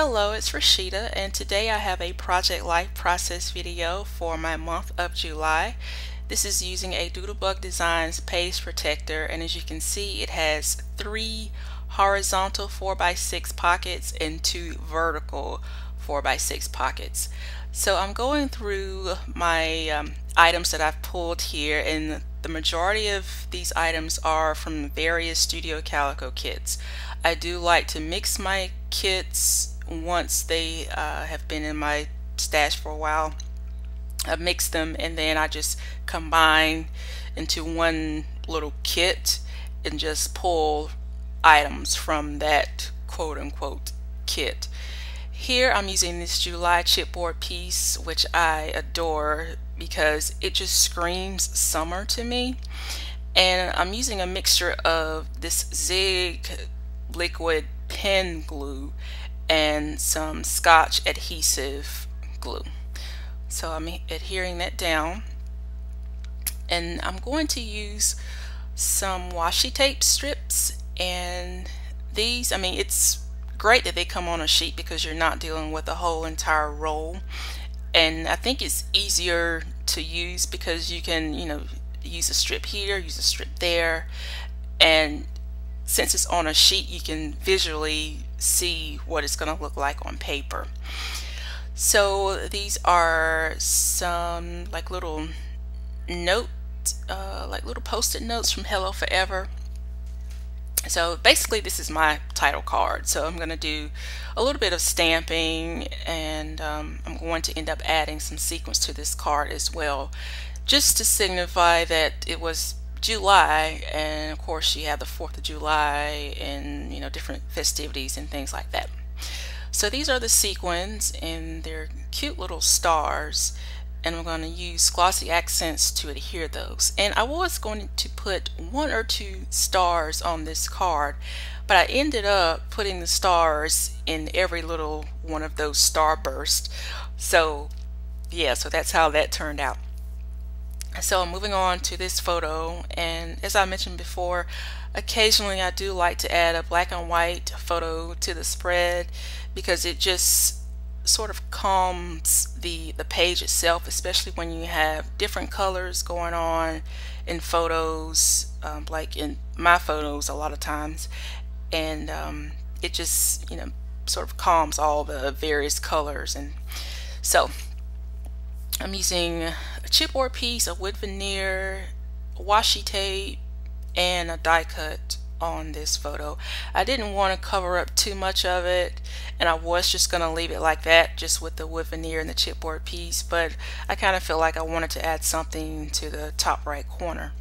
Hello, it's Rashida, and today I have a project life process video for my month of July. This is using a Doodlebug Designs page protector, and as you can see, it has 3 horizontal 4x6 pockets and 2 vertical 4x6 pockets. So I'm going through my items that I've pulled here, and the majority of these items are from various Studio Calico kits. I do like to mix my kits once they have been in my stash for a while. I mix them and then I just combine into one little kit and just pull items from that quote-unquote kit. Here I'm using this July chipboard piece, which I adore because it just screams summer to me, and I'm using a mixture of this Zig liquid pen glue and some Scotch adhesive glue. So I'm adhering that down, and I'm going to use some washi tape strips, and these, it's great that they come on a sheet because you're not dealing with a whole entire roll, and I think it's easier to use because you can use a strip here, use a strip there, and since it's on a sheet you can visually see what it's going to look like on paper. So these are some like little little post-it notes from Hello Forever. So basically this is my title card, so I'm going to do a little bit of stamping, and I'm going to end up adding some sequins to this card as well, just to signify that it was July, and of course you have the 4th of July and different festivities and things like that. So these are the sequins, and they're cute little stars, and I'm going to use glossy accents to adhere those. And I was going to put 1 or 2 stars on this card, but I ended up putting the stars in every little one of those starbursts. So yeah, so that's how that turned out. So moving on to this photo, and as I mentioned before, occasionally I do like to add a black and white photo to the spread because it just sort of calms the page itself, especially when you have different colors going on in photos, like in my photos a lot of times, and it just sort of calms all the various colors. And so I'm using a chipboard piece, a wood veneer, washi tape, and a die cut on this photo. I didn't want to cover up too much of it, and I was just going to leave it like that, just with the wood veneer and the chipboard piece, but I kind of feel like I wanted to add something to the top right corner.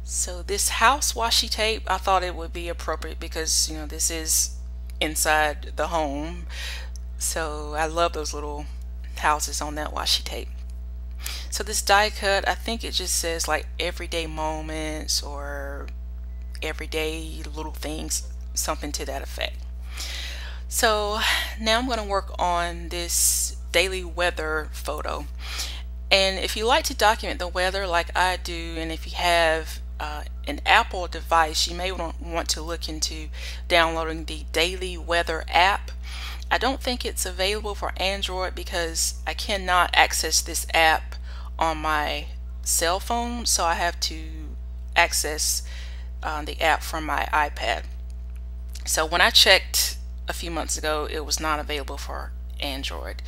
So this house washi tape, I thought it would be appropriate because this is inside the home, so I love those little houses on that washi tape. So this die cut, I think it just says like everyday moments or everyday little things, something to that effect. So now I'm going to work on this daily weather photo, and if you like to document the weather like I do, and if you have an Apple device, you may want to look into downloading the Daily Weather app. I don't think it's available for Android because I cannot access this app on my cell phone, so I have to access the app from my iPad. So when I checked a few months ago, it was not available for Android.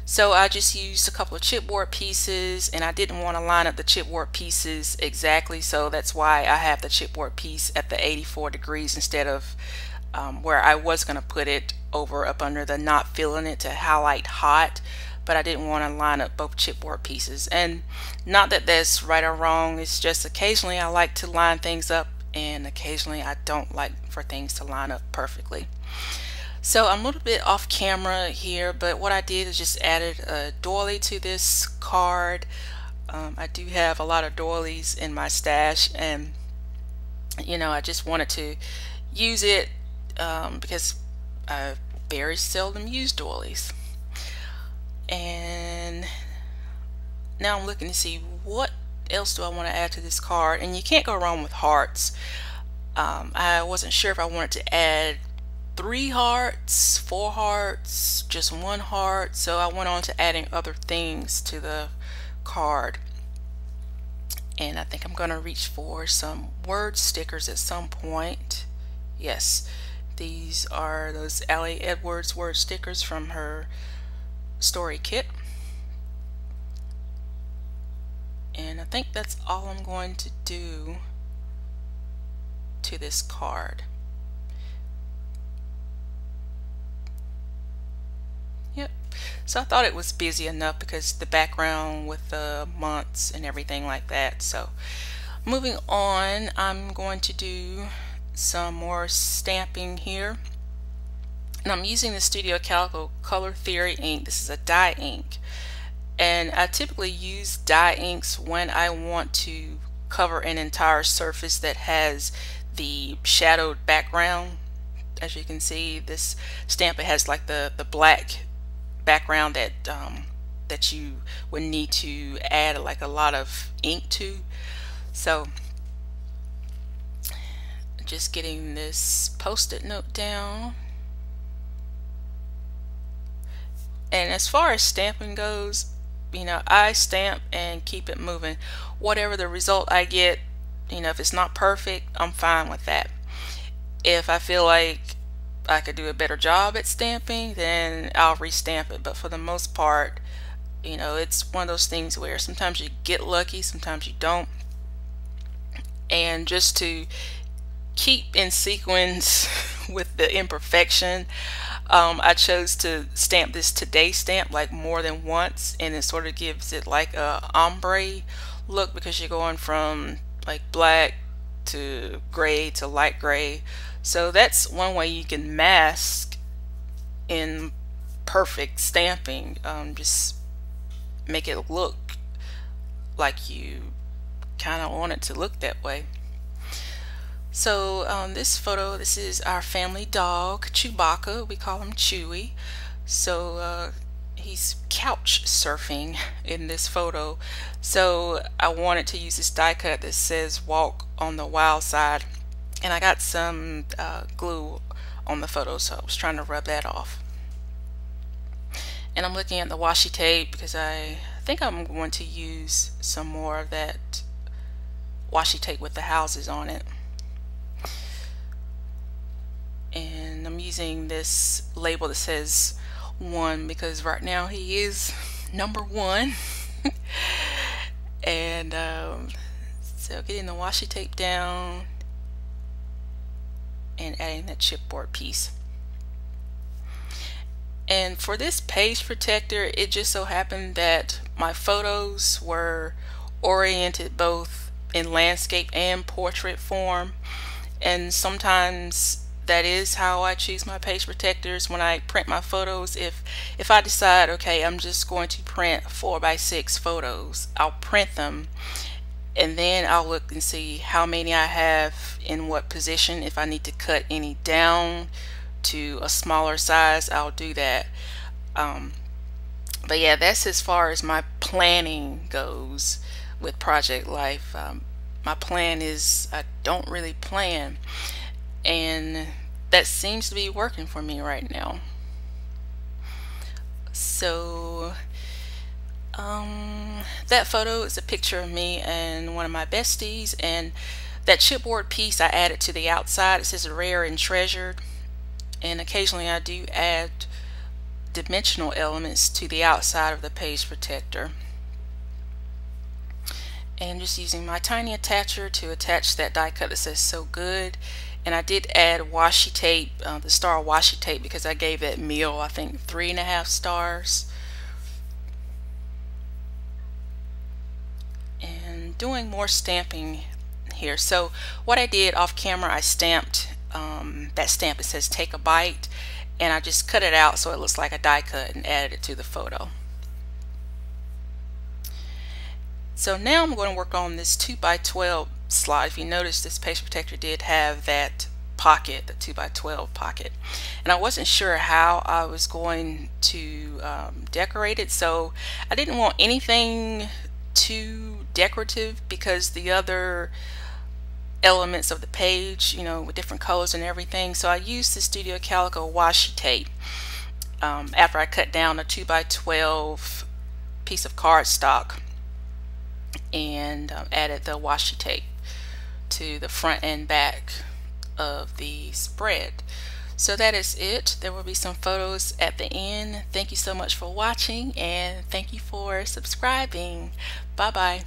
So I just used a couple of chipboard pieces, and I didn't want to line up the chipboard pieces exactly, so that's why I have the chipboard piece at the 84 degrees instead of where I was going to put it over up under the not feeling it to highlight hot, but I didn't want to line up both chipboard pieces. And not that that's right or wrong, it's just occasionally I like to line things up and occasionally I don't like for things to line up perfectly. So I'm a little bit off camera here, but what I did is just added a doily to this card. I do have a lot of doilies in my stash, and I just wanted to use it because I very seldom use doilies. And now I'm looking to see what else do I want to add to this card, and you can't go wrong with hearts. I wasn't sure if I wanted to add 3 hearts, 4 hearts, just 1 heart. So I went on to adding other things to the card. And I think I'm going to reach for some word stickers at some point. Yes, these are those Allie Edwards word stickers from her story kit. And I think that's all I'm going to do to this card. Yep. So I thought it was busy enough because the background with the months and everything like that. So moving on, I'm going to do some more stamping here. And I'm using the Studio Calico Color Theory ink. This is a dye ink. And I typically use dye inks when I want to cover an entire surface that has the shadowed background. As you can see, this stamp, it has like the black background that that you would need to add like a lot of ink to. So just getting this post-it note down. And as far as stamping goes, you know, I stamp and keep it moving. Whatever the result I get, you know, if it's not perfect, I'm fine with that. If I feel like I could do a better job at stamping, then I'll restamp it. But for the most part, you know, it's one of those things where sometimes you get lucky, sometimes you don't. And just to keep in sequence with the imperfection, I chose to stamp this Today stamp like more than once, and it sort of gives it like a ombre look because you're going from like black to gray to light gray. So that's one way you can mask in perfect stamping. Just make it look like you kind of want it to look that way. So this photo, this is our family dog, Chewbacca. We call him Chewy. So he's couch surfing in this photo. So I wanted to use this die cut that says walk on the wild side. And I got some glue on the photo, so I was trying to rub that off. And I'm looking at the washi tape because I think I'm going to use some more of that washi tape with the houses on it. And I'm using this label that says 1 because right now he is number 1. And so getting the washi tape down and adding that chipboard piece. And for this page protector, it just so happened that my photos were oriented both in landscape and portrait form, and sometimes that is how I choose my page protectors when I print my photos. If I decide, okay, I'm just going to print 4x6 photos, I'll print them and then I'll look and see how many I have in what position. If I need to cut any down to a smaller size, I'll do that. But yeah, that's as far as my planning goes with Project Life. My plan is I don't really plan, and that seems to be working for me right now. So that photo is a picture of me and one of my besties, and that chipboard piece I added to the outside. It says rare and treasured, and occasionally I do add dimensional elements to the outside of the page protector. And just using my tiny attacher to attach that die cut that says so good. And I did add washi tape, the star washi tape, because I gave that meal I think 3.5 stars. And doing more stamping here. So what I did off camera, I stamped that stamp that says take a bite, and I just cut it out so it looks like a die cut and added it to the photo. So now I'm going to work on this 2x12 slide. If you notice, this page protector did have that pocket, the 2x12 pocket, and I wasn't sure how I was going to decorate it, so I didn't want anything too decorative because the other elements of the page, you know, with different colors and everything. So I used the Studio Calico washi tape after I cut down a 2x12 piece of cardstock and added the washi tape to the front and back of the spread. So that is it. There will be some photos at the end. Thank you so much for watching, and thank you for subscribing. Bye bye.